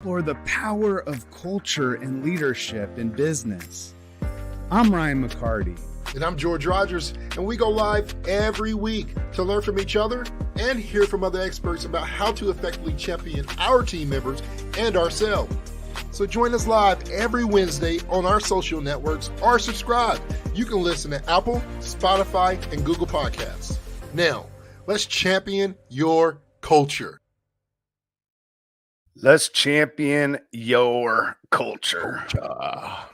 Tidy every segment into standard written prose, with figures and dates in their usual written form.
Explore the power of culture and leadership in business. I'm Ryan McCarty. And I'm George Rogers, and we go live every week to learn from each other and hear from other experts about how to effectively champion our team members and ourselves. So join us live every Wednesday on our social networks or subscribe. You can listen to Apple, Spotify, and Google Podcasts. Now, let's champion your culture. Let's champion your culture.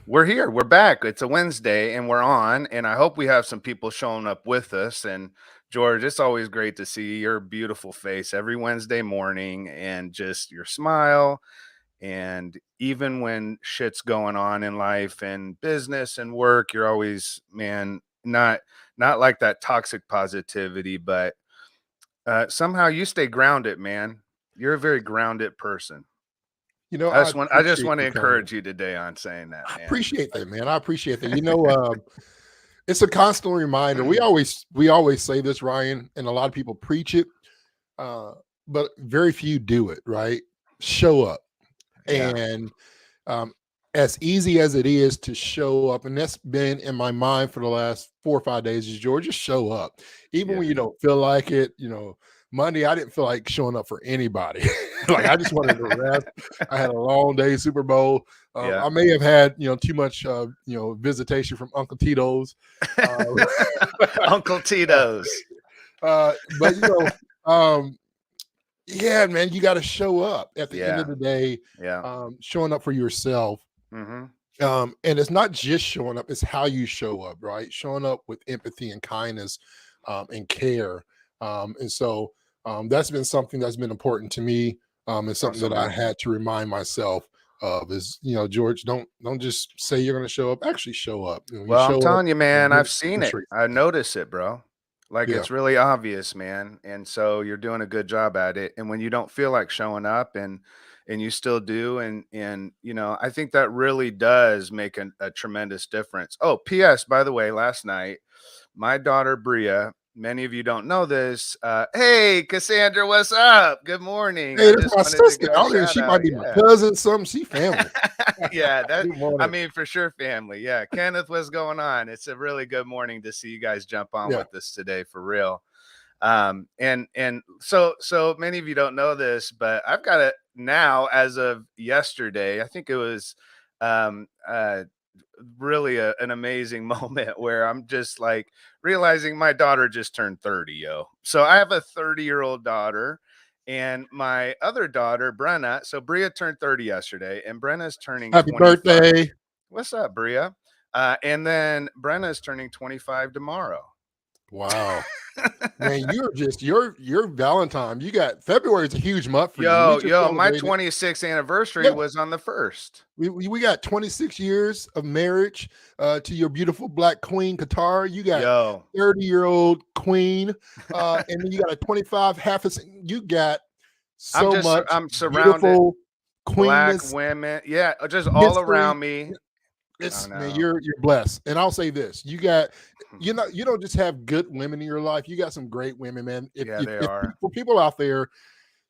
We're here. We're back. It's a Wednesday and we're on. And I hope we have some people showing up with us. And George, it's always great to see your beautiful face every Wednesday morning and just your smile. And even when shit's going on in life and business and work, you're always, man, not like that toxic positivity, but somehow you stay grounded, man. You're a very grounded person. You know, I just want to encourage you today on saying that, man. I appreciate that, man. I appreciate that. You know, it's a constant reminder. We always say this, Ryan, and a lot of people preach it, but very few do it, right? Show up. Yeah. And as easy as it is to show up, and that's been in my mind for the last 4 or 5 days, is George, just show up. Even when you don't feel like it, you know. Monday, I didn't feel like showing up for anybody. Like, I just wanted to rest. I had a long day, Super Bowl. I may have had, too much, visitation from Uncle Tito's. Uncle Tito's. But, yeah, man, you got to show up at the end of the day. Showing up for yourself. Mm-hmm. And it's not just showing up, it's how you show up, right? Showing up with empathy and kindness and care. And so that's been something that's been important to me. And something that I had to remind myself of is, George, don't just say you're going to show up. Actually show up. Well, I'm telling you, man, I've seen it. I notice it, bro. Like it's really obvious, man. And so you're doing a good job at it. And when you don't feel like showing up and you still do. And, I think that really does make a tremendous difference. Oh, P.S., by the way, last night, my daughter, Bria, many of you don't know this. Hey, Cassandra, what's up? Good morning. Hey, that's my sister. She might be my cousin, something. She family. Yeah, I mean, for sure, family. Yeah, Kenneth, what's going on? It's a really good morning to see you guys jump on with us today, for real. And so many of you don't know this, but I've got it now as of yesterday. I think it was really an amazing moment where I'm just like realizing my daughter just turned 30, yo. So I have a 30-year-old daughter and my other daughter, Brenna. So Bria turned 30 yesterday and Brenna's turning Happy 25. birthday. What's up, Bria? And then Brenna's turning 25 tomorrow. Wow. Man, you're just your Valentine. You got February is a huge month for you. My 26th anniversary was on the 1st. We got 26 years of marriage to your beautiful black queen Qatar. You got 30-year-old queen, and then you got a 25 you got I'm surrounded black women. Yeah, just all around me. Man, you're blessed. And I'll say this: you don't just have good women in your life. You got some great women, man. They are. For people out there,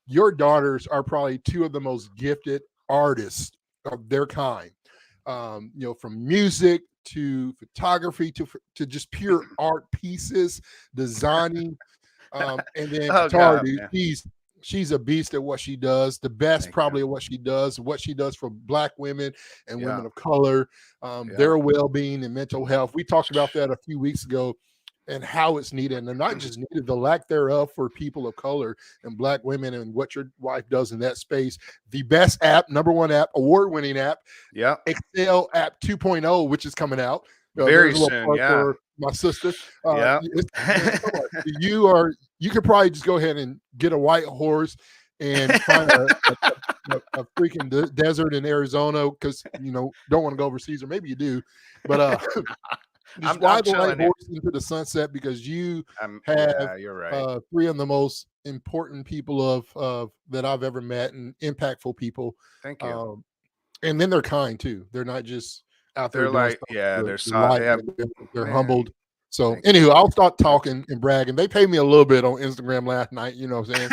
your daughters are probably two of the most gifted artists of their kind. From music to photography to just pure art pieces, designing, and then Qatar, dude, she's a beast at what she does, the best probably at what she does for black women and women of color, their well-being and mental health. We talked about that a few weeks ago and how it's needed, and not just needed, the lack thereof for people of color and black women, and what your wife does in that space. The best app, number one app, award-winning app, Excel app 2.0, which is coming out very soon. For my sister. You could probably just go ahead and get a white horse and find a freaking desert in Arizona, because don't want to go overseas, or maybe you do, but just ride the white horse into the sunset, because you have you're right. Three of the most important people of that I've ever met, and impactful people. Thank you. And then they're kind too. They're not just out there. They're like, they're soft. They're humbled. So anywho, I'll start talking and bragging. They paid me a little bit on Instagram last night. You know what I'm saying?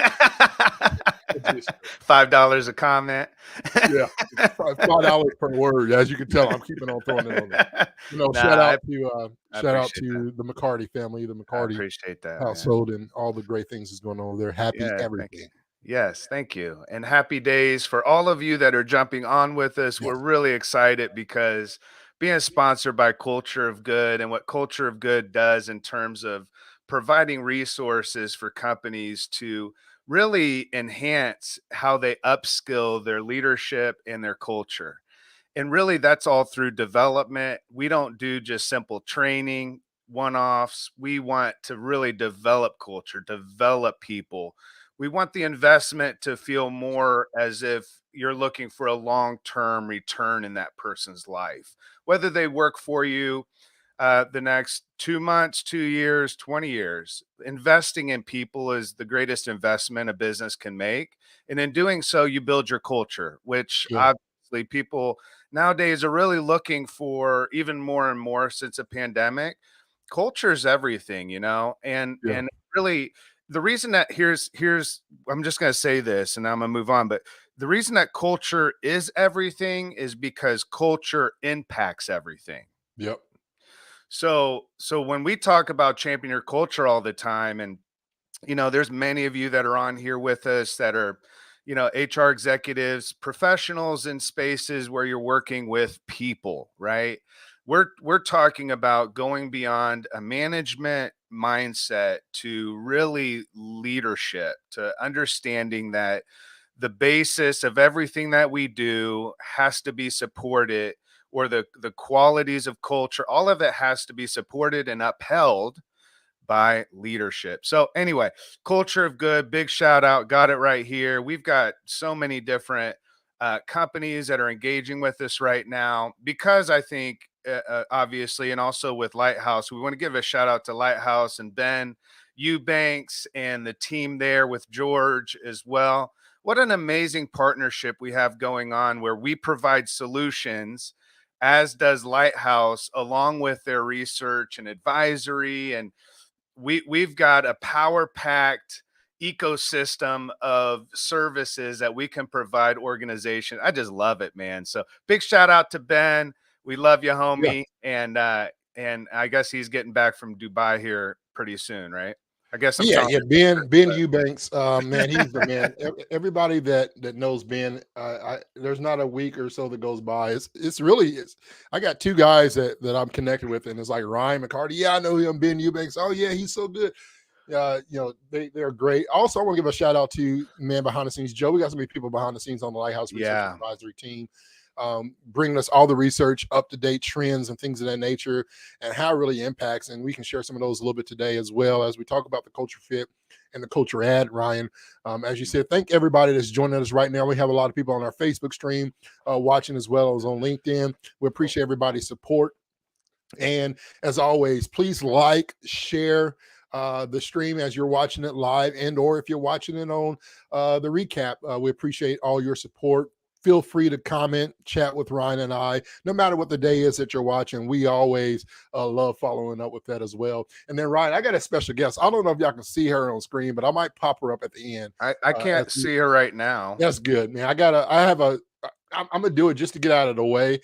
$5 a comment. Yeah, $5 per word. As you can tell, I'm keeping on throwing it on there. Nah, Shout I out to appreciate that. the McCarty family, the I McCarty appreciate that, man. household, and all the great things that's going on over there. Happy Yeah, thank you. everything. Yes, thank you. And happy days for all of you that are jumping on with us. Yes. We're really excited because being sponsored by Culture of Good and what Culture of Good does in terms of providing resources for companies to really enhance how they upskill their leadership and their culture. And really, that's all through development. We don't do just simple training, one offs. We want to really develop culture, develop people. We want the investment to feel more as if you're looking for a long term return in that person's life, whether they work for you the next 2 months, 2 years, 20 years. Investing in people is the greatest investment a business can make. And in doing so, you build your culture, which Yeah. obviously people nowadays are really looking for even more and more since a pandemic. Culture is everything, Yeah. and really the reason that here's I'm just going to say this and I'm going to move on, but the reason that culture is everything is because culture impacts everything. Yep. So when we talk about champion your culture all the time, and there's many of you that are on here with us that are, HR executives, professionals in spaces where you're working with people, right? We're talking about going beyond a management mindset to really leadership, to understanding that the basis of everything that we do has to be supported, or the qualities of culture, all of it has to be supported and upheld by leadership. So anyway, Culture of Good, big shout out, got it right here. We've got so many different companies that are engaging with us right now because I think obviously, and also with Lighthouse, we want to give a shout out to Lighthouse and Ben Eubanks and the team there with George as well. What an amazing partnership we have going on where we provide solutions, as does Lighthouse, along with their research and advisory. And we've got a power packed ecosystem of services that we can provide organizations. I just love it, man. So big shout out to Ben. We love you, Yeah. homie. And I guess he's getting back from Dubai here pretty soon, right? I guess I'm Yeah, telling yeah. Ben Eubanks, man, he's the man. Everybody that knows Ben, there's not a week or so that goes by. It's really. I got two guys that I'm connected with, and it's like Ryan McCarty. Yeah, I know him. Ben Eubanks. Oh yeah, he's so good. They're great. Also, I want to give a shout out to man behind the scenes, Joe. We got so many people behind the scenes on the Lighthouse Research Yeah. Advisory team, bringing us all the research, up to date trends, and things of that nature, and how it really impacts. And we can share some of those a little bit today, as well as we talk about the culture fit and the culture ad. Ryan, as you said, thank everybody that's joining us right now. We have a lot of people on our Facebook stream watching, as well as on LinkedIn. We appreciate everybody's support. And as always, please like, share the stream as you're watching it live, and or if you're watching it on the recap. We appreciate all your support. Feel free to comment, chat with Ryan and I, no matter what the day is that you're watching. We always love following up with that as well. And then, Ryan, I got a special guest. I don't know if y'all can see her on screen, but I might pop her up at the end. I can't see her right now. That's good, man. I'm gonna do it just to get out of the way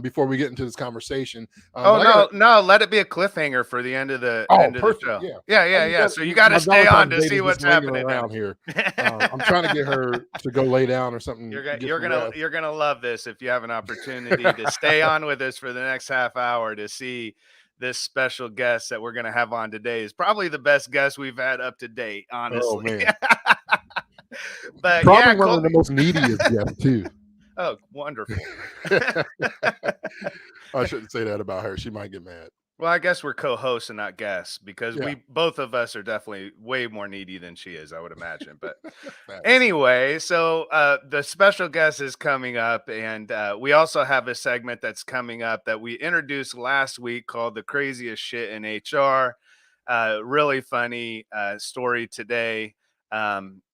before we get into this conversation. No, let it be a cliffhanger for the end of the Perfect. show. Yeah. Yeah. So you got to stay on to see what's happening around here. I'm trying to get her to go lay down or something. You're gonna love this if you have an opportunity to stay on with us for the next half hour to see this special guest that we're gonna have on today. Is probably the best guest we've had up to date, honestly. Oh man. But probably one of the most neediest guests too. Oh, wonderful. I shouldn't say that about her. She might get mad. Well, I guess we're co-hosts and not guests because we both of us are definitely way more needy than she is, I would imagine. But anyway, so the special guest is coming up, and we also have a segment that's coming up that we introduced last week called The Craziest Shit in HR. Really funny story today.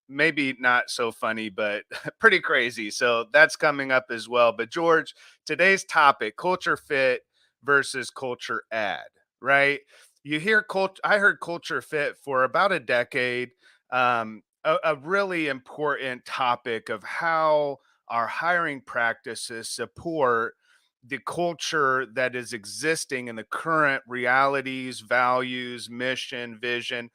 Maybe not so funny, but pretty crazy. So that's coming up as well. But George, today's topic, culture fit versus culture ad, right? You hear culture. I heard culture fit for about a decade. a really important topic of how our hiring practices support the culture that is existing in the current realities, values, mission, vision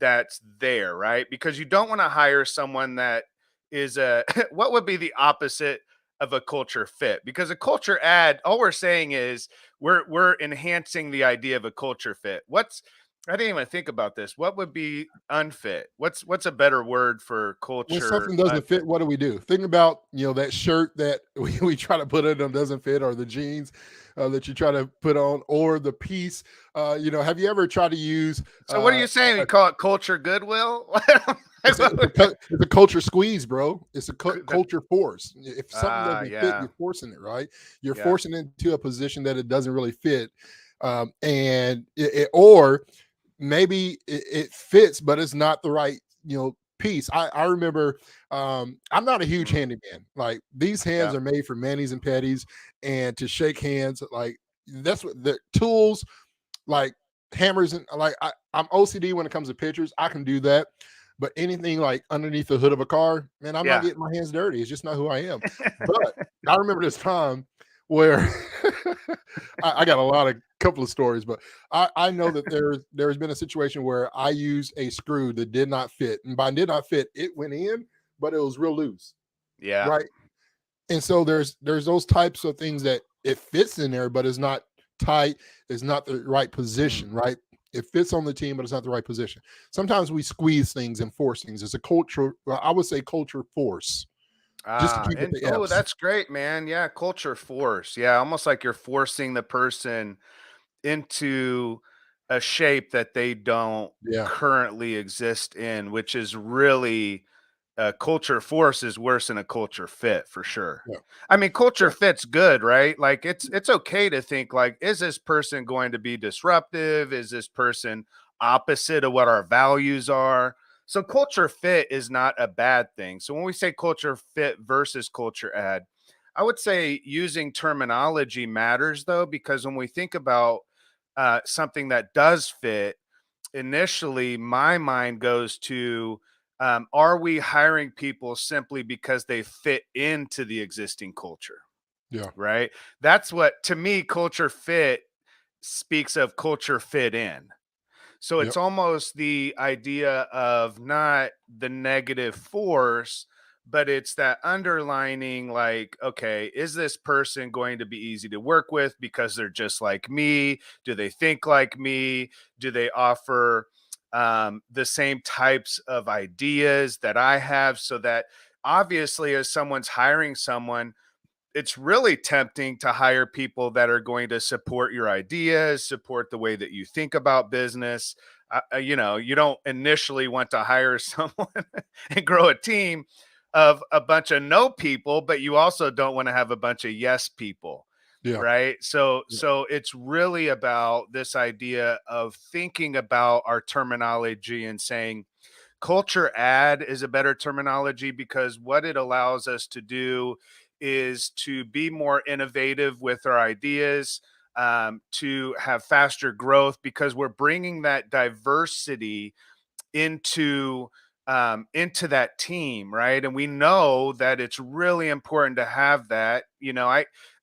that's there, right? Because you don't want to hire someone that is a what would be the opposite of a culture fit? Because a culture ad, all we're saying is we're enhancing the idea of a culture fit. What's I didn't even think about this. What would be unfit? What's a better word for When culture something doesn't unfit? fit, what do? Think about, that shirt that we try to put on them doesn't fit, or the jeans that you try to put on, or the piece. Have you ever tried to use So what are uh, you saying? We call it culture goodwill? it's a culture squeeze, bro. It's a culture force. If something doesn't fit, Yeah, you're forcing it, right? You're yeah. forcing it into a position that it doesn't really fit, or maybe it fits, but it's not the right piece. I remember, I'm not a huge Mm, handyman. Like, these yeah, hands are made for manis and petties, and to shake hands, like, that's what the tools, like hammers, and like, I'm OCD when it comes to pictures. I can do that, but anything like underneath the hood of a car, man, I'm not yeah. getting my hands dirty. It's just not who I am. But I remember this time where I got a couple of stories, but I know that there's been a situation where I used a screw that did not fit, and by did not fit, it went in, but it was real loose, Yeah. right? And so there's those types of things that it fits in there, but it's not tight, it's not the right Mm. position, right? It fits on the team, but it's not the right position. Sometimes we squeeze things and force things. It's a culture, well, I would say culture force, just to keep it And the oh, F's. that's great, man. Yeah, culture force. Yeah, almost like you're forcing the person into a shape that they don't Yeah, currently exist in, which is really a culture force is worse than a culture fit for sure. yeah, I mean, culture yeah, fit's good, right? Like it's okay to think like, is this person going to be disruptive? Is this person opposite of what our values are? So culture fit is not a bad thing. So when we say culture fit versus culture ad, I would say using terminology matters though, because when we think about something that does fit, initially my mind goes to are we hiring people simply because they fit into the existing culture, yeah, right? That's what, to me, culture fit speaks of culture fit in. So yep, it's almost the idea of not the negative force, but it's that underlining, like, okay, is this person going to be easy to work with because they're just like me? Do they think like me? Do they offer the same types of ideas that I have? So that obviously, as someone's hiring someone, it's really tempting to hire people that are going to support your ideas, support the way that you think about business. You don't initially want to hire someone and grow a team of a bunch of no people, but you also don't want to have a bunch of yes people, yeah, right? So, yeah, so it's really about this idea of thinking about our terminology and saying, culture ad is a better terminology because what it allows us to do is to be more innovative with our ideas, to have faster growth because we're bringing that diversity into that team, right? And we know that it's really important to have that.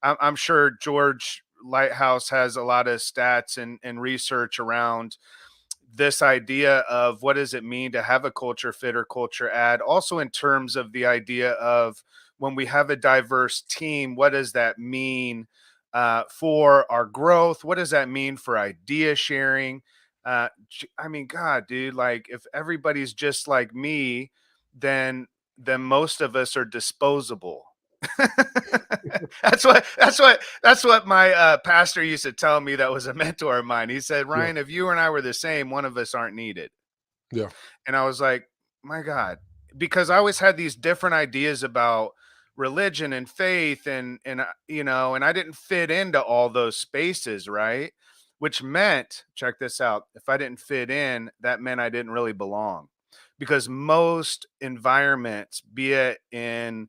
I'm sure George Lighthouse has a lot of stats and research around this idea of what does it mean to have a culture fit or culture ad, also in terms of the idea of when we have a diverse team, what does that mean for our growth? What does that mean for idea sharing? I mean, God, dude, like if everybody's just like me, then most of us are disposable. That's what my pastor used to tell me. That was a mentor of mine. He said, yeah, Ryan, if you and I were the same, one of us aren't needed. yeah, And I was like, my God, because I always had these different ideas about religion and faith and I didn't fit into all those spaces, right? Which meant, check this out, if I didn't fit in, that meant I didn't really belong. Because most environments, be it in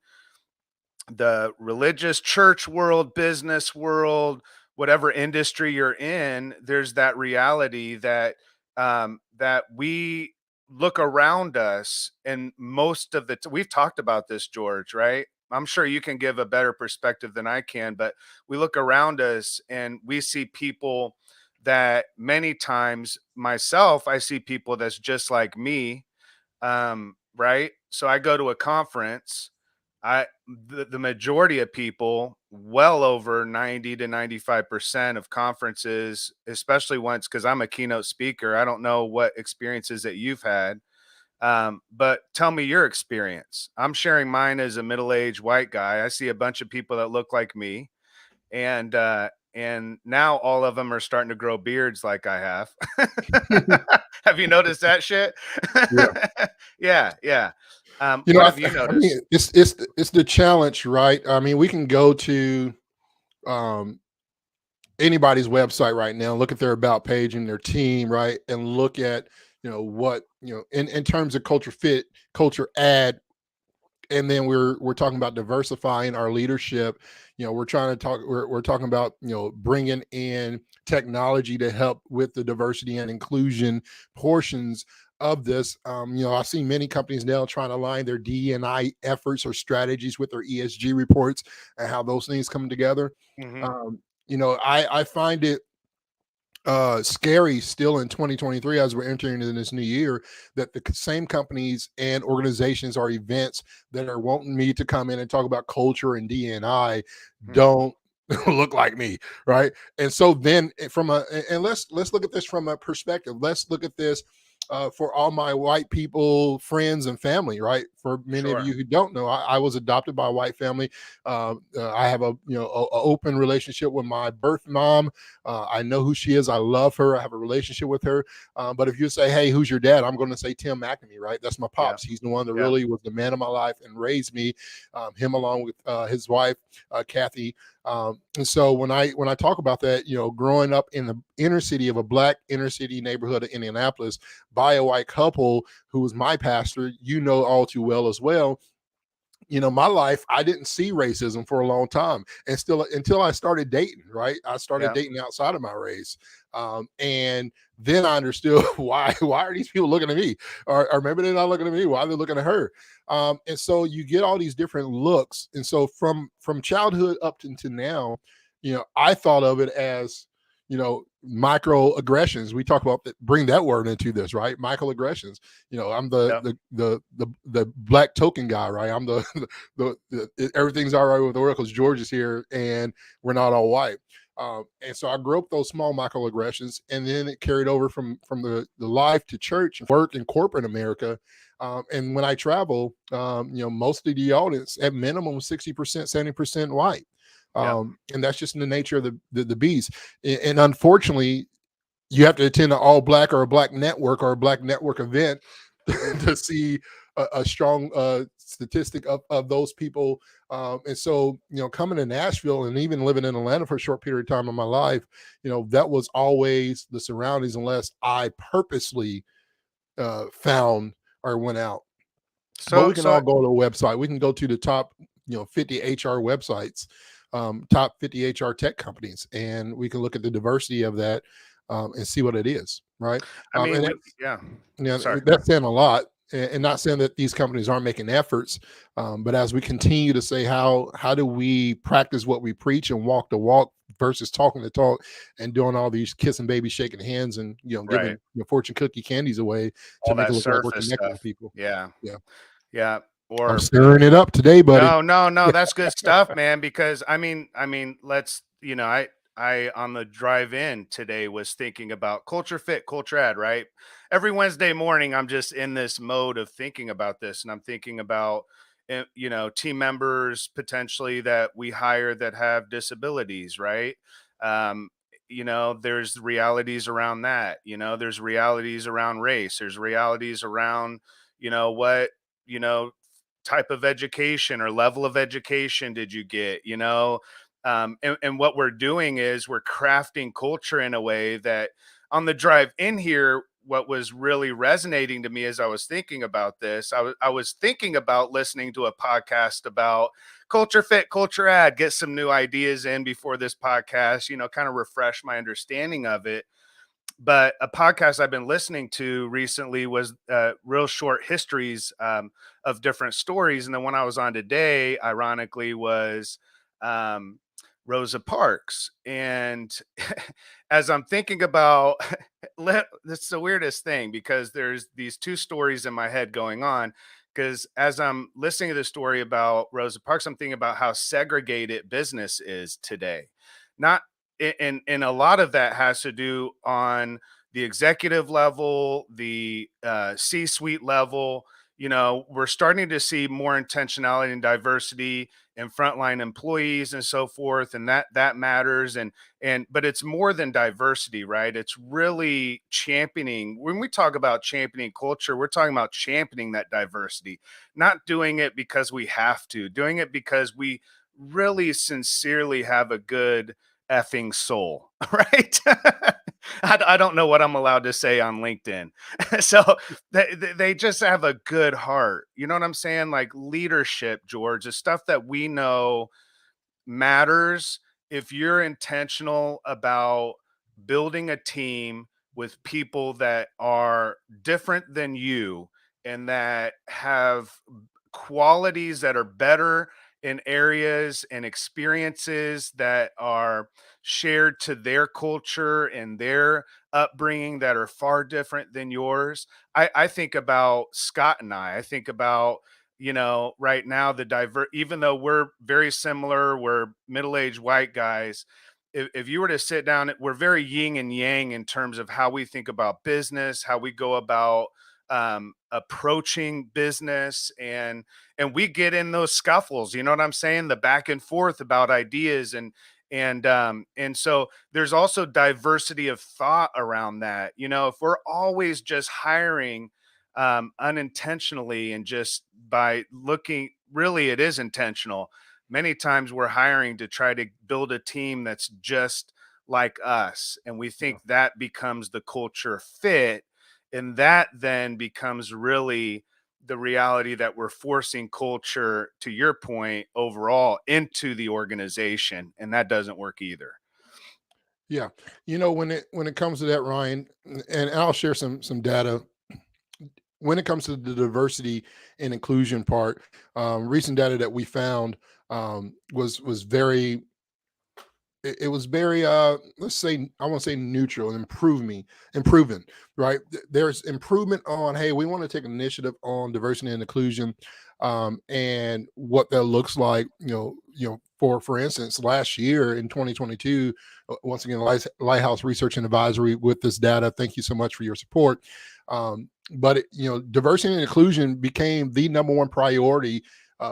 the religious church world, business world, whatever industry you're in, there's that reality that that we look around us, and most of the we've talked about this, George, right? I'm sure you can give a better perspective than I can, but we look around us and we see people that many times, myself, I see people that's just like me, right? So I go to a conference. The majority of people, well over 90 to 95% of conferences, especially once, because I'm a keynote speaker. I don't know what experiences that you've had, but tell me your experience. I'm sharing mine as a middle-aged white guy. I see a bunch of people that look like me, and now all of them are starting to grow beards like I have. Have you noticed that shit? Yeah. Yeah, yeah. You know, What have you I mean, noticed? it's the challenge, right? I mean, we can go to um, anybody's website right now, look at their about page and their team, right, and look at what in terms of culture fit, culture add, and then we're talking about diversifying our leadership. We're trying to talk. We're talking about bringing in technology to help with the diversity and inclusion portions of this. I've seen many companies now trying to align their D&I efforts or strategies with their ESG reports and how those things come together. Mhm. I find it scary still in 2023 as we're entering into this new year that the same companies and organizations or events that are wanting me to come in and talk about culture and D&I Mhm. don't look like me, right? And so then let's look at this from a perspective. Let's look at this for all my white people, friends, and family, right? For many of Sure. you who don't know, I was adopted by a white family. I have a open relationship with my birth mom. I know who she is. I love her. I have a relationship with her. But if you say, "Hey, who's your dad?" I'm going to say Tim McNamee, right? That's my Yeah. pops. He's the one that Yeah. really was the man of my life and raised me. Him along with his wife, Kathy. And so when I talk about that, growing up in the inner city of a black inner city neighborhood of Indianapolis by a white couple who was my pastor, all too well as well. My life, I didn't see racism for a long time, and still until I started dating, right? I started Yeah. dating outside of my race. And then I understood why are these people looking at me? Or maybe they're not looking at me. Why are they looking at her? And so you get all these different looks. And so from childhood up to now, I thought of it as microaggressions. We talk about that, bring that word into this, right? Microaggressions. I'm Yeah. the black token guy, right? I'm the everything's all right with the world because George is here and we're not all white. And so I grew up those small microaggressions, and then it carried over from the life to church, work in corporate America. And when I travel, most of the audience at minimum 60%, 70% white. Yeah. And that's just in the nature of the beast. And unfortunately, you have to attend an all black or a black network or a black network event to see a strong statistic of those people. And so, coming to Nashville and even living in Atlanta for a short period of time in my life, that was always the surroundings unless I purposely found or went out. But So we can all go to a website. We can go to the top, 50 HR websites, top 50 HR tech companies, and we can look at the diversity of that and see what it is, right? I mean, And yeah. Sorry. that's saying a lot, and not saying that these companies aren't making efforts, but as we continue to say, how do we practice what we preach and walk the walk versus talking the talk and doing all these kissing babies, shaking hands, and Right. giving fortune cookie candies away to All make that it look like we're surface connecting stuff. with people. Yeah. Yeah, Yeah. I'm Or stirring it up today, buddy. no, no, no, that's good stuff, man, because I mean, let's, I on the drive in today was thinking about culture fit, culture add, right? Every Wednesday morning, I'm just in this mode of thinking about this, and I'm thinking about, team members potentially that we hire that have disabilities, right? Um, there's realities around that. There's realities around race. There's realities around, what, you know, type of education or level of education did you get, and what we're doing is we're crafting culture in a way that on the drive in here, what was really resonating to me as I was thinking about this, I was thinking about listening to a podcast about culture fit, culture add, get some new ideas in before this podcast, kind of refresh my understanding of it. But a podcast I've been listening to recently was real short histories of different stories. And the one I was on today, ironically, was um, Rosa Parks. And as I'm thinking about, that's the weirdest thing because there's these two stories in my head going on. Because as I'm listening to the story about Rosa Parks, I'm thinking about how segregated business is today. Not and a lot of that has to do on the executive level, the C-suite level. You know, we're starting to see more intentionality and diversity in frontline employees and so forth, and that matters. And but it's more than diversity, right? It's really championing. When we talk about championing culture, we're talking about championing that diversity, not doing it because we have to, doing it because we really sincerely have a good effing soul, right? I don't know what I'm allowed to say on LinkedIn. So they just have a good heart. You know what I'm saying? Like leadership, George, the stuff that we know matters. If you're intentional about building a team with people that are different than you and that have qualities that are better in areas and experiences that are shared to their culture and their upbringing that are far different than yours. I think about Scott and I think about, you know, right now even though we're very similar, we're middle-aged white guys. If you were to sit down, we're very yin and yang in terms of how we think about business, how we go about approaching business, and we get in those scuffles, you know what I'm saying, the back and forth about ideas, and so there's also diversity of thought around that. You know, if we're always just hiring unintentionally and just by looking, really it is intentional. Many times we're hiring to try to build a team that's just like us, and we think that becomes the culture fit, and that then becomes really the reality that we're forcing culture, to your point, overall into the organization, and that doesn't work either. Yeah. You know, when it comes to that, Ryan, and I'll share some data when it comes to the diversity and inclusion part. Recent data that we found was very, it was very let's say, I want to say neutral and improving, right? There's improvement on, hey, we want to take initiative on diversity and inclusion, and what that looks like. For instance, last year in 2022, once again, Lighthouse Research and Advisory with this data, thank you so much for your support. But diversity and inclusion became the number one priority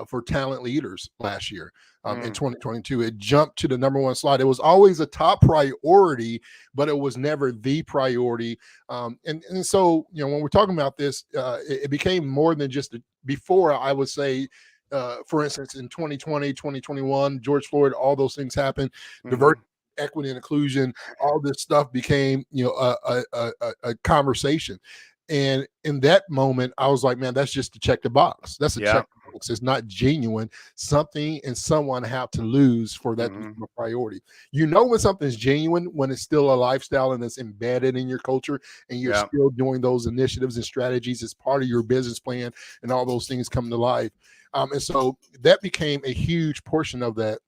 for talent leaders last year. In 2022, it jumped to the number one slot. It was always a top priority, but it was never the priority. And so, when we're talking about this, it became more than just before. I would say, for instance, in 2020, 2021, George Floyd, all those things happened. Diversity, equity, and inclusion, all this stuff became, a conversation. And in that moment, I was like, man, that's just to check the box. That's a check the box. It's not genuine. Something and someone have to lose for that to become a priority. You know when something's genuine, when it's still a lifestyle and it's embedded in your culture, and you're still doing those initiatives and strategies as part of your business plan, and all those things come to life. And so that became a huge portion of that.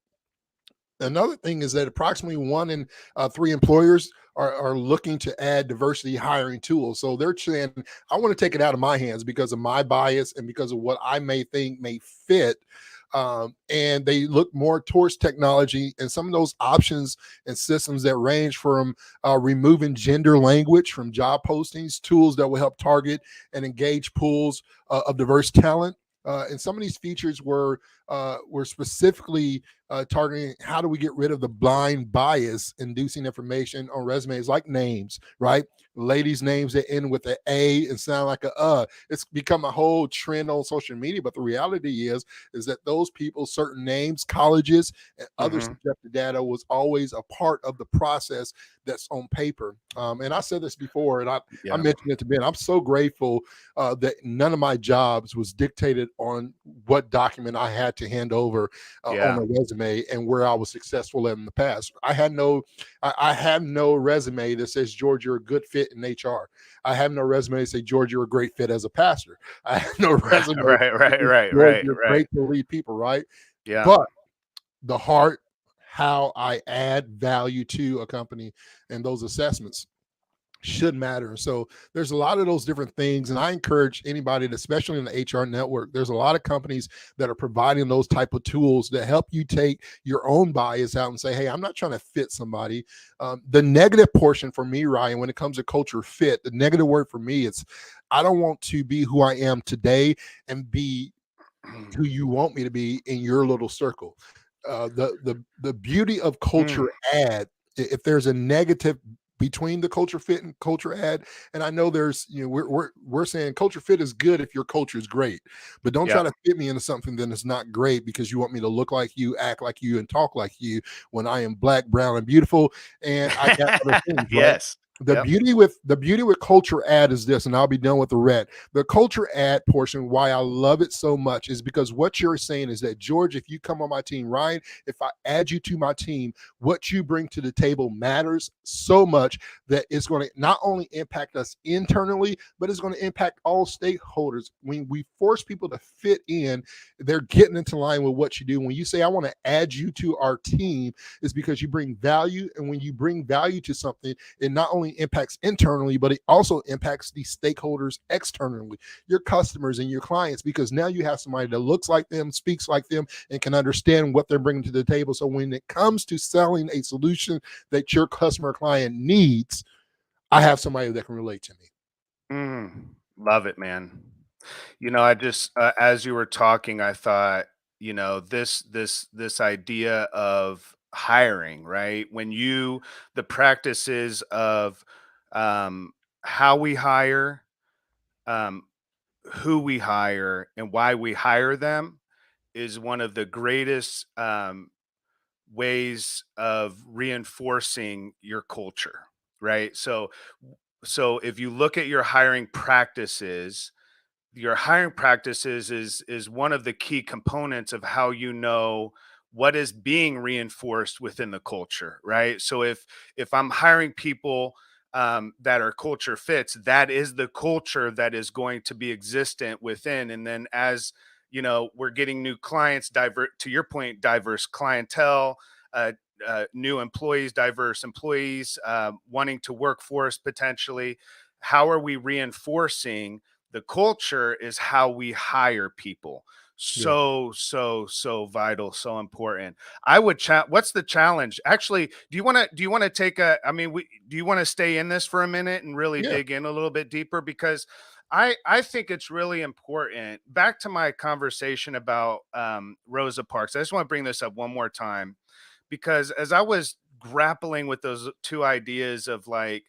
Another thing is that approximately 1 in 3 employers are looking to add diversity hiring tools. So they're saying, I want to take it out of my hands because of my bias and because of what I may think may fit. And they look more towards technology and some of those options and systems that range from removing gender language from job postings, tools that will help target and engage pools of diverse talent. And some of these features were specifically targeting how do we get rid of the blind bias inducing information on resumes, like names, right? Ladies' names that end with an A and sound like a. It's become a whole trend on social media, but the reality is that those people, certain names, colleges, and other subjective data was always a part of the process that's on paper. And I said this before, and I mentioned it to Ben. I'm so grateful that none of my jobs was dictated on what document I had to hand over on a resume. resume and where I was successful in the past. I have no resume that says, George, you're a good fit in HR. I have no resume that say, George, you're a great fit as a pastor. I have no resume that says, George, you're great to lead people, right? Yeah. But the heart, how I add value to a company, and those assessments should matter. So there's a lot of those different things, and I encourage anybody, especially in the HR network, there's a lot of companies that are providing those type of tools that help you take your own bias out and say, hey, I'm not trying to fit somebody. The negative portion for me, Ryan, when it comes to culture fit, the negative word for me is I don't want to be who I am today and be who you want me to be in your little circle. The beauty of culture add, if there's a negative between the culture fit and culture add, and I know there's, we're saying culture fit is good if your culture is great, but don't try to fit me into something that is not great because you want me to look like you, act like you, and talk like you when I am black, brown, and beautiful, and I got other things. Right? Yes. The beauty with culture add is this, and I'll be done with the red. The culture add portion, why I love it so much, is because what you're saying is that, George, if you come on my team, Ryan, if I add you to my team, what you bring to the table matters so much that it's going to not only impact us internally, but it's going to impact all stakeholders. When we force people to fit in, they're getting into line with what you do. When you say, I want to add you to our team, it's because you bring value. And when you bring value to something, it not only impacts internally, but it also impacts the stakeholders externally, your customers and your clients, because now you have somebody that looks like them, speaks like them, and can understand what they're bringing to the table. So when it comes to selling a solution that your customer client needs, I have somebody that can relate to me. Love it, man. I just, as you were talking, I thought, this idea of hiring, right? The practices of how we hire, um, who we hire, and why we hire them is one of the greatest ways of reinforcing your culture, right? So if you look at your hiring practices is one of the key components of how you know what is being reinforced within the culture, right? So if I'm hiring people that are culture fits, that is the culture that is going to be existent within. And then as we're getting new clients, to your point, diverse clientele, uh, new employees, diverse employees wanting to work for us potentially. How are we reinforcing the culture is how we hire people. So vital, so important. I would chat. What's the challenge? Actually, do you want to take a, I mean, do you want to stay in this for a minute and really dig in a little bit deeper? Because I think it's really important. Back to my conversation about Rosa Parks. I just want to bring this up one more time, because as I was grappling with those two ideas of like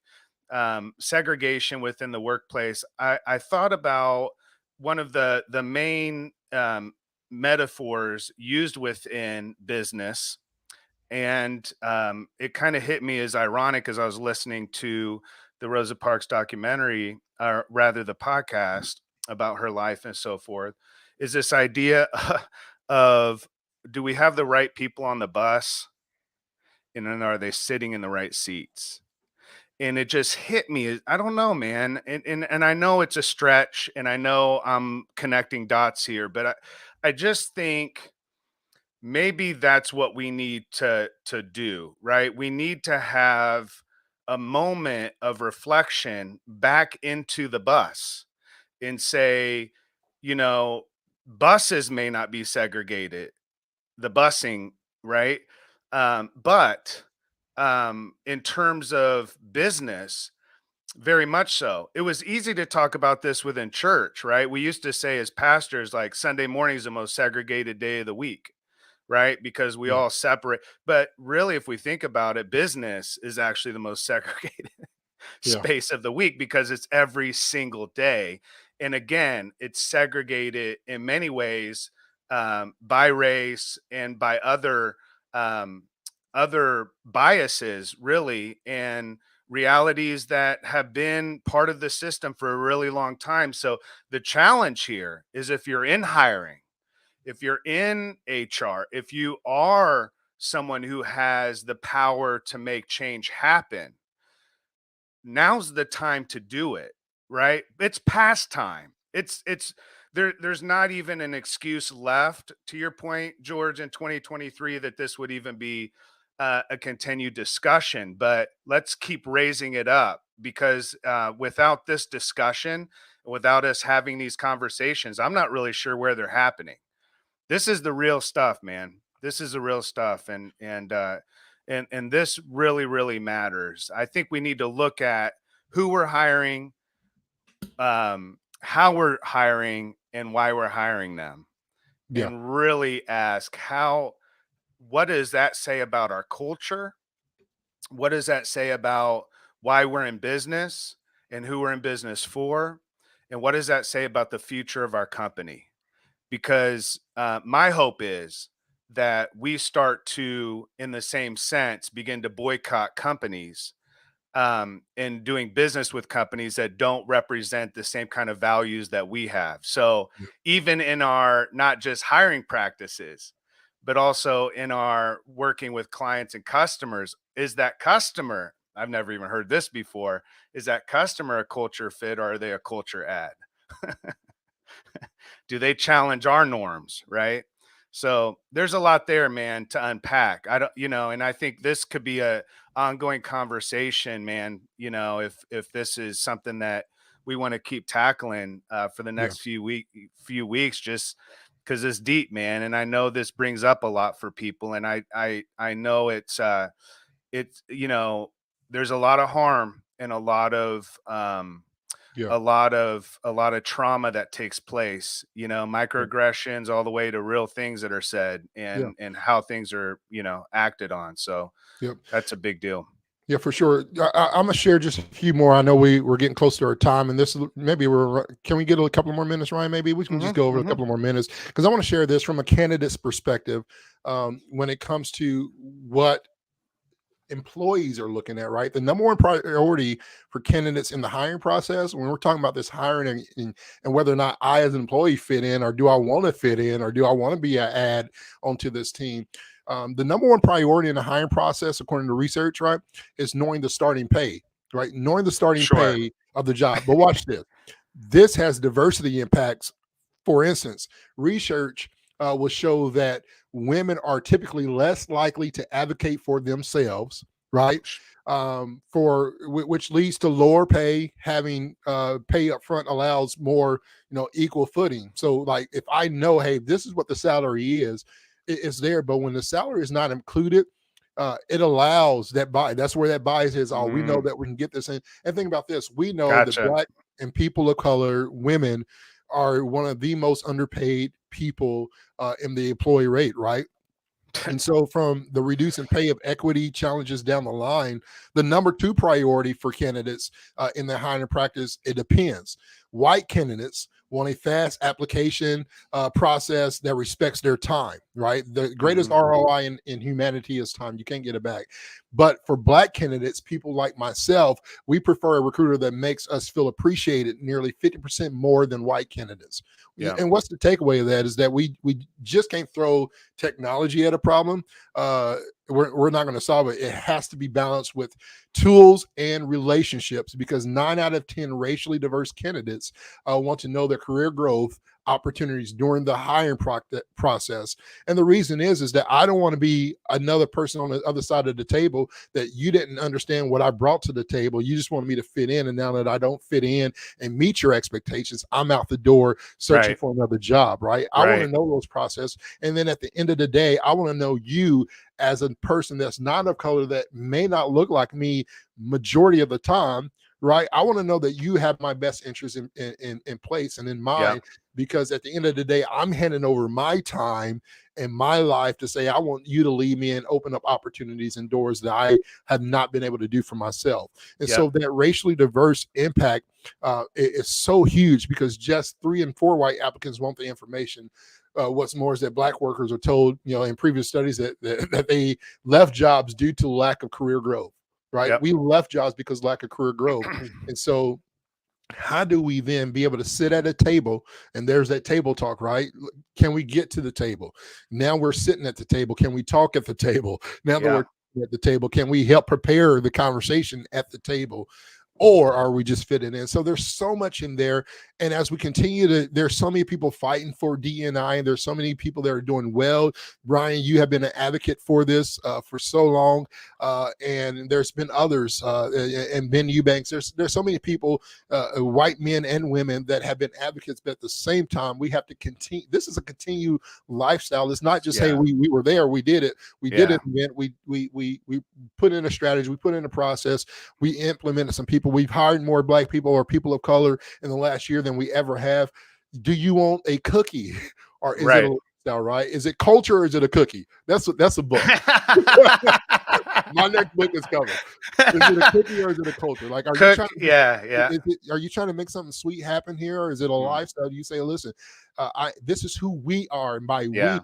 segregation within the workplace, I thought about one of the main metaphors used within business. And it kind of hit me as ironic as I was listening to the Rosa Parks documentary, or rather the podcast about her life and so forth, is this idea of, do we have the right people on the bus? And then are they sitting in the right seats? And it just hit me. I don't know, man. And I know it's a stretch, and I know I'm connecting dots here, but I just think maybe that's what we need to do, right? We need to have a moment of reflection back into the bus and say, you know, buses may not be segregated, the busing, right? But in terms of business, very much so. It was easy to talk about this within church, right? We used to say as pastors, like, Sunday morning is the most segregated day of the week, right? Because we all separate. But really, if we think about it, business is actually the most segregated space of the week, because it's every single day. And again, it's segregated in many ways, by race and by um, other biases, really, and realities that have been part of the system for a really long time. So the challenge here is, if you're in hiring, if you're in HR, if you are someone who has the power to make change happen, now's the time to do it, right? It's past time. There's not even an excuse left, to your point, George, in 2023 that this would even be a continued discussion. But let's keep raising it up, because without this discussion, without us having these conversations, I'm not really sure where they're happening. This is the real stuff, man. This is the real stuff, and this really, really matters. I think we need to look at who we're hiring, how we're hiring, and why we're hiring them, Yeah. and really ask what does that say about our culture? What does that say about why we're in business and who we're in business for? And what does that say about the future of our company? Because my hope is that we start to, in the same sense, begin to boycott companies and doing business with companies that don't represent the same kind of values that we have. So Yeah. even in our not just hiring practices, but also in our working with clients and customers, is that customer, I've never even heard this before, is that customer a culture fit, or are they a culture add? Do they challenge our norms, right? So there's a lot there, man, to unpack. I don't, and I think this could be a ongoing conversation, man. If this is something that we want to keep tackling for the Yeah. next few weeks, just because it's deep, man. And I know this brings up a lot for people, and I know it's there's a lot of harm and Yeah. a lot of trauma that takes place, microaggressions all the way to real things that are said, Yeah. and how things are, acted on. So Yep. that's a big deal. Yeah, for sure. I'm gonna share just a few more. I know we're getting close to our time, and can we get a couple more minutes, Ryan? Maybe we can just go over a couple more minutes, because I want to share this from a candidate's perspective when it comes to what employees are looking at, right? The number one priority for candidates in the hiring process, when we're talking about this hiring and whether or not I as an employee fit in, or do I want to fit in, or do I want to be an add onto this team? The number one priority in the hiring process, according to research, right, is knowing the starting pay, right? Knowing the starting pay of the job. But watch this. This has diversity impacts. For instance, research will show that women are typically less likely to advocate for themselves, right? Which leads to lower pay. Having pay up front allows more, equal footing. So, like, if I know, hey, this is what the salary is, it's there. But when the salary is not included, it allows that buy. That's where that bias is. Oh, we know that we can get this in. And think about this: we know that Black and people of color, women, are one of the most underpaid people in the employee rate, right? And so from the reducing pay of equity challenges down the line, the number two priority for candidates in their hiring practice, it depends. White candidates want a fast application process that respects their time, right? The greatest ROI in humanity is time. You can't get it back. But for Black candidates, people like myself, we prefer a recruiter that makes us feel appreciated nearly 50% more than white candidates. Yeah. And what's the takeaway of that is that we just can't throw technology at a problem. We're not going to solve it. It has to be balanced with tools and relationships, because 9 out of 10 racially diverse candidates want to know their career growth opportunities during the hiring process. And the reason is that I don't want to be another person on the other side of the table that you didn't understand what I brought to the table. You just wanted me to fit in. And now that I don't fit in and meet your expectations, I'm out the door searching for another job, right? I want to know those processes. And then at the end of the day, I want to know you as a person that's not of color, that may not look like me majority of the time, right? I want to know that you have my best interest in place and in mind, because at the end of the day, I'm handing over my time and my life to say, I want you to lead me and open up opportunities and doors that I have not been able to do for myself. And so that racially diverse impact is so huge, because just 3 in 4 white applicants want the information. What's more is that Black workers are told, in previous studies that they left jobs due to lack of career growth, right? We left jobs because lack of career growth. And so how do we then be able to sit at a table, and there's that table talk, right? Can we get to the table? Now we're sitting at the table. Can we talk at the table? Now that Yeah. we're at the table, can we help prepare the conversation at the table? Or are we just fitting in? So there's so much in there. And as we continue to, there's so many people fighting for DNI, and there's so many people that are doing well. Brian, you have been an advocate for this for so long. And there's been others, and Ben Eubanks. There's so many people, white men and women, that have been advocates. But at the same time, we have to continue. This is a continued lifestyle. It's not just, hey, we were there, we did it, did it. We put in a strategy, we put in a process, we implemented some people. We've hired more Black people or people of color in the last year than we ever have. Do you want a cookie, or is it a lifestyle, right? Is it culture, or is it a cookie? That's a book. My next book is coming. Is it a cookie, or is it a culture? Like, are you trying to, are you trying to make something sweet happen here, or is it a lifestyle? You say, listen, this is who we are, and by we,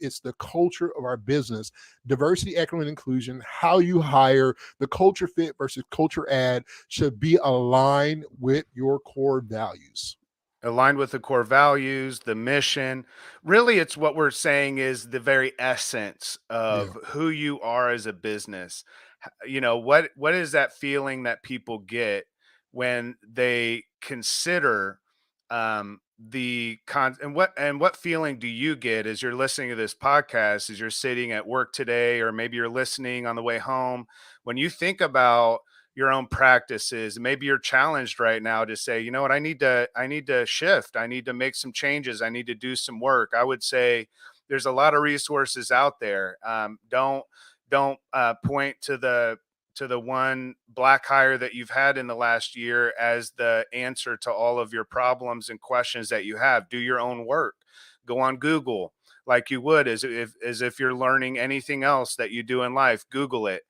it's the culture of our business. Diversity, equity, and inclusion, how you hire, the culture fit versus culture add should be aligned with your core values. Aligned with the core values, the mission. Really, it's what we're saying is the very essence of who you are as a business. You know, what is that feeling that people get when they consider and what feeling do you get as you're listening to this podcast, as you're sitting at work today, or maybe you're listening on the way home, when you think about your own practices? Maybe you're challenged right now to say, you know what, I need to shift. I need to make some changes. I need to do some work. I would say there's a lot of resources out there. Don't point to the one black hire that you've had in the last year as the answer to all of your problems and questions that you have. Do your own work. Go on Google like you would as if you're learning anything else that you do in life. Google it,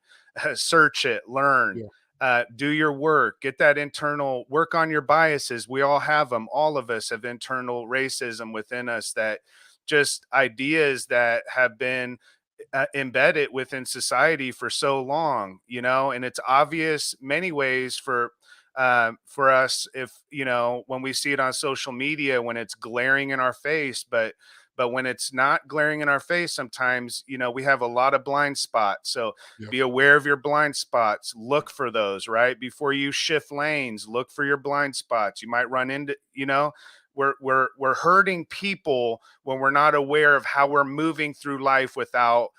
search it, learn. Do your work, get that internal work on your biases. We all have them. All of us have internal racism within us, that just ideas that have been embedded within society for so long, you know, and it's obvious many ways for us, if, you know, when we see it on social media, when it's glaring in our face, but when it's not glaring in our face, sometimes, you know, we have a lot of blind spots. So be aware of your blind spots. Look for those, right? Before you shift lanes, look for your blind spots. You might run into, you know, we're hurting people when we're not aware of how we're moving through life without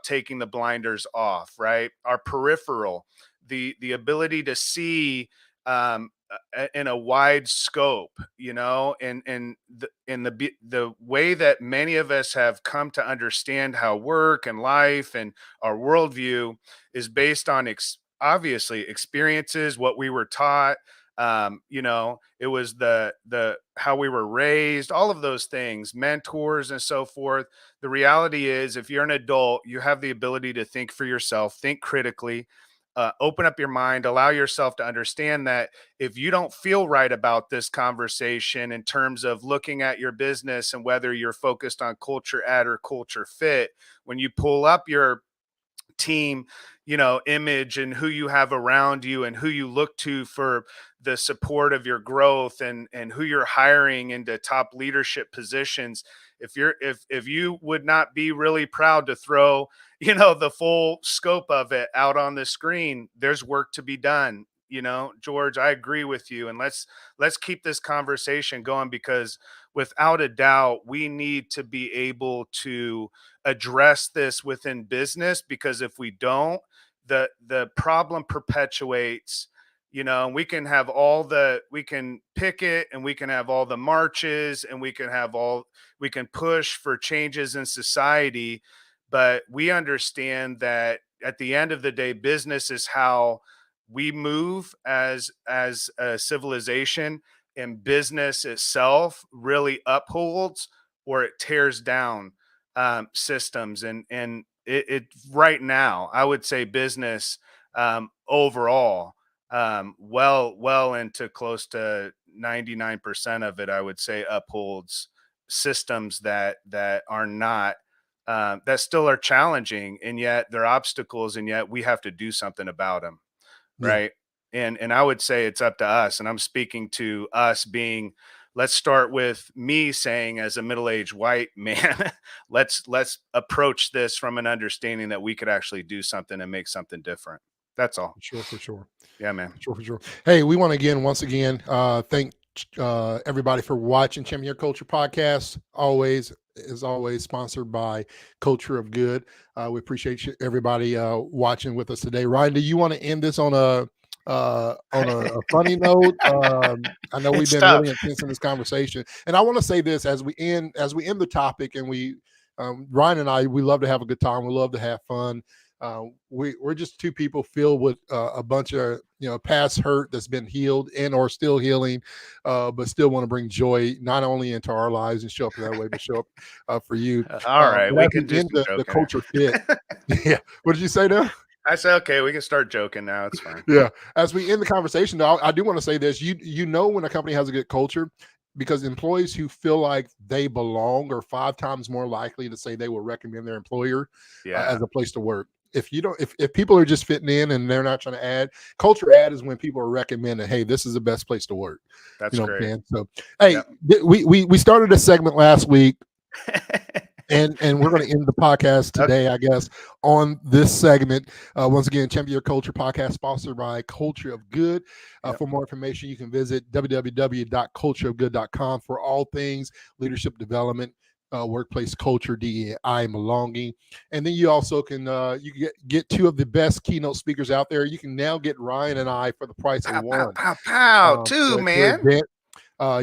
taking the blinders off, right? Our peripheral, the ability to see in a wide scope, you know, and the way that many of us have come to understand how work and life and our worldview is based on obviously experiences, what we were taught. You know, it was the how we were raised, all of those things, mentors and so forth. The reality is, if you're an adult, you have the ability to think for yourself, think critically, open up your mind, allow yourself to understand that if you don't feel right about this conversation in terms of looking at your business and whether you're focused on culture add or culture fit, when you pull up your team, you know, image and who you have around you and who you look to for the support of your growth, and who you're hiring into top leadership positions, if you would not be really proud to throw, you know, the full scope of it out on the screen, there's work to be done. You know, George, I agree with you, and let's keep this conversation going, because without a doubt we need to be able to address this within business, because if we don't, the problem perpetuates. You know, and we can have we can picket, and we can have all the marches, and we can push for changes in society, but we understand that at the end of the day, business is how we move as a civilization, and business itself really upholds or it tears down systems. And it right now, I would say business overall, well into close to 99% of it, I would say, upholds systems that are not that still are challenging, and yet they're obstacles, and yet we have to do something about them, Yeah. right? And I would say it's up to us. And I'm speaking to us being, let's start with me saying, as a middle-aged white man, let's approach this from an understanding that we could actually do something and make something different. That's all. For sure. Yeah, man. For sure. Hey, we want to once again thank everybody for watching Champion Your Culture podcast. Always sponsored by Culture of Good. We appreciate everybody watching with us today. Ryan, do you want to end this on a funny note? I know we've been really intense in this conversation, and I want to say this as we end the topic, and Ryan and I, we love to have a good time. We love to have fun. We're just two people filled with a bunch of past hurt that's been healed and or still healing, but still want to bring joy not only into our lives and show up that way, but show up for you. All right, we can do the culture fit. Yeah, what did you say now? I said, okay, we can start joking now. It's fine. Yeah, as we end the conversation, though, I do want to say this: you know when a company has a good culture, because employees who feel like they belong are 5 times more likely to say they will recommend their employer as a place to work. If people are just fitting in and they're not trying to add, culture add is when people are recommending, hey, this is the best place to work. That's great. So, hey, we started a segment last week, and we're going to end the podcast today, I guess, on this segment. Once again, Champion Your Culture podcast, sponsored by Culture of Good. For more information, you can visit www.cultureofgood.com for all things leadership development, workplace culture, DEI, and belonging. And then you also can you get 2 of the best keynote speakers out there. You can now get Ryan and I for the price of 1. Two, man. You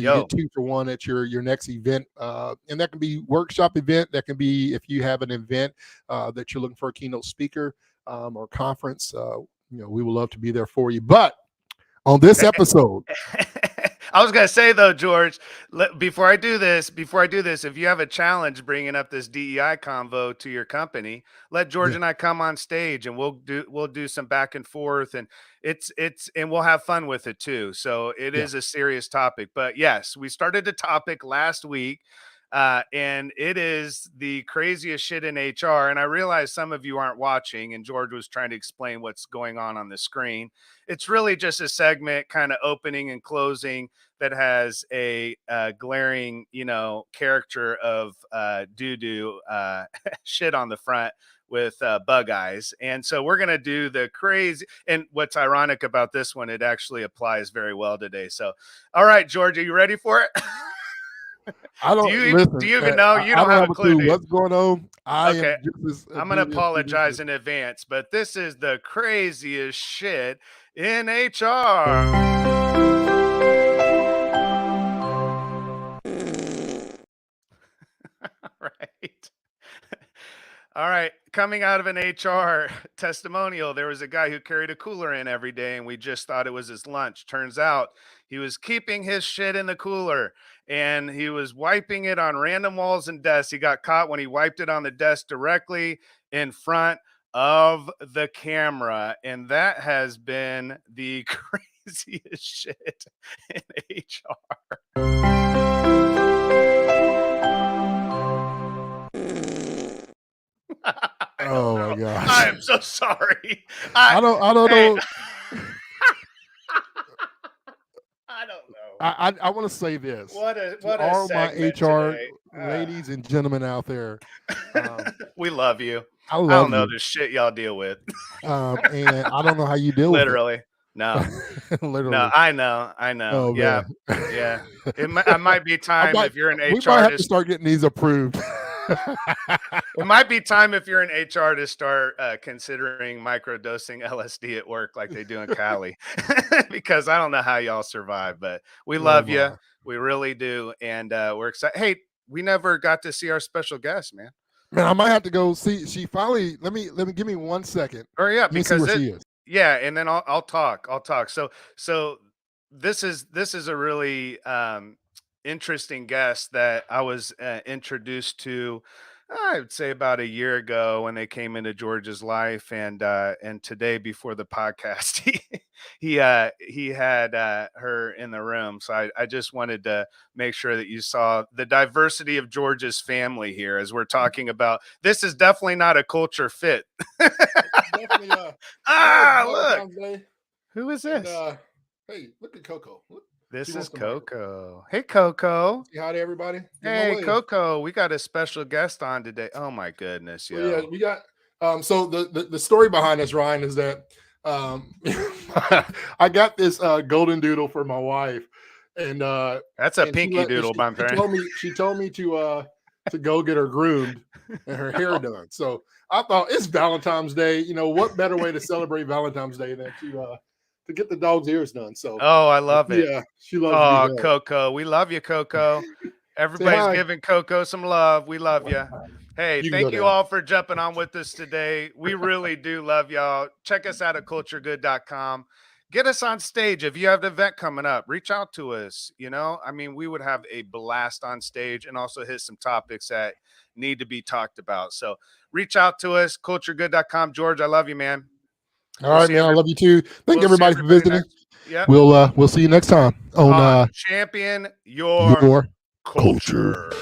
get 2 for 1 at your next event, and that can be workshop event. That can be if you have an event that you're looking for a keynote speaker or conference. We would love to be there for you. But on this episode, I was going to say, though, George, before I do this, if you have a challenge bringing up this DEI convo to your company, let George and I come on stage, and we'll do some back and forth, and and we'll have fun with it too. So it is a serious topic. But yes, we started the topic last week. And it is the craziest shit in HR. And I realize some of you aren't watching, and George was trying to explain what's going on the screen. It's really just a segment, kind of opening and closing, that has a glaring, character of doo-doo shit on the front with bug eyes. And so we're going to do the crazy. And what's ironic about this one, it actually applies very well today. So, all right, George, are you ready for it? I don't. Do you even know? You don't have a clue what's going on. I'm going to apologize in advance, but this is the craziest shit in HR. All right. Coming out of an HR testimonial, there was a guy who carried a cooler in every day, and we just thought it was his lunch. Turns out he was keeping his shit in the cooler, and he was wiping it on random walls and desks. He got caught when he wiped it on the desk directly in front of the camera. And that has been the craziest shit in HR. Oh my gosh. I am so sorry. I don't know. I don't know. I want to say this. What all my HR today. ladies and gentlemen out there. We love you. I don't know the shit y'all deal with. And I don't know how you deal literally. with it. No. Literally. No, I know. Oh, yeah. Yeah. It might be time if you're an HR. We might have to start getting these approved. It might be time if you're in HR to start considering microdosing LSD at work like they do in Cali, because I don't know how y'all survive, but we love you. We really do. And we're excited. Hey, we never got to see our special guest, man. Man, I might have to go see. She finally, let me give me 1 second. Hurry up, because she is. Yeah. And then I'll talk. So this is a really, interesting guest that I was introduced to, I would say about a year ago when they came into George's life, and today before the podcast, he had her in the room. So I just wanted to make sure that you saw the diversity of George's family here as we're talking about. This is definitely not a culture fit. Definitely, look. Who is And, this? hey, look at Coco. Look, This she is wants the microphone. Coco. Hey, Coco. Say hi to everybody. Give 'em a Hey, wave. Coco. We got a special guest on today. Oh my goodness, So yeah, yo. we got so the story behind this, Ryan, is that I got this golden doodle for my wife, and That's a and pinky doodle, my friend. she told me to go get her groomed and her hair done. So I thought it's Valentine's Day. You know, what better way to celebrate Valentine's Day than to get the dog's ears done. So Oh, I love it. yeah, she loves Oh, to be held. Coco. We love you, Coco. Everybody's hi. giving Coco some love. We love you. Hey, You can thank go you down. all for jumping on with us today. We really do love y'all. Check us out at culturegood.com. Get us on stage. If you have an event coming up, reach out to us. You know, I mean, we would have a blast on stage and also hit some topics that need to be talked about. So reach out to us, culturegood.com. George, I love you, man. All right, man. I love you too. Thank We'll see everybody for visiting. Yep. We'll see you next time on Champion Your Your Culture.